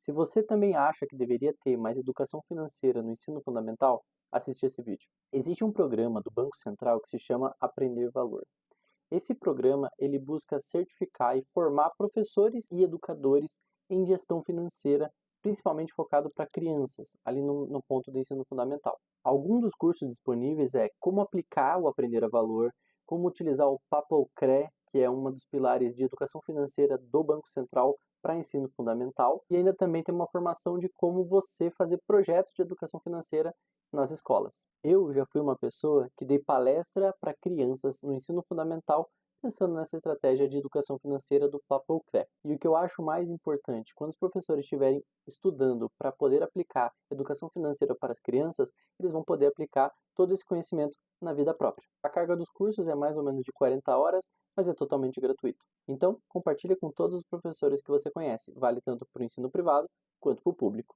Se você também acha que deveria ter mais educação financeira no ensino fundamental, assiste esse vídeo. Existe um programa do Banco Central que se chama Aprender Valor. Esse programa ele busca certificar e formar professores e educadores em gestão financeira, principalmente focado para crianças, ali no ponto do ensino fundamental. Alguns dos cursos disponíveis é como aplicar o Aprender a Valor, como utilizar o PAPLO-CRE, que é um dos pilares de educação financeira do Banco Central para ensino fundamental, e ainda também tem uma formação de como você fazer projetos de educação financeira nas escolas. Eu já fui uma pessoa que dei palestra para crianças no ensino fundamental pensando nessa estratégia de educação financeira do PAPL-CRE. E o que eu acho mais importante, quando os professores estiverem estudando para poder aplicar educação financeira para as crianças, eles vão poder aplicar todo esse conhecimento na vida própria. A carga dos cursos é mais ou menos de 40 horas, mas é totalmente gratuito. Então, compartilhe com todos os professores que você conhece, vale tanto para o ensino privado quanto para o público.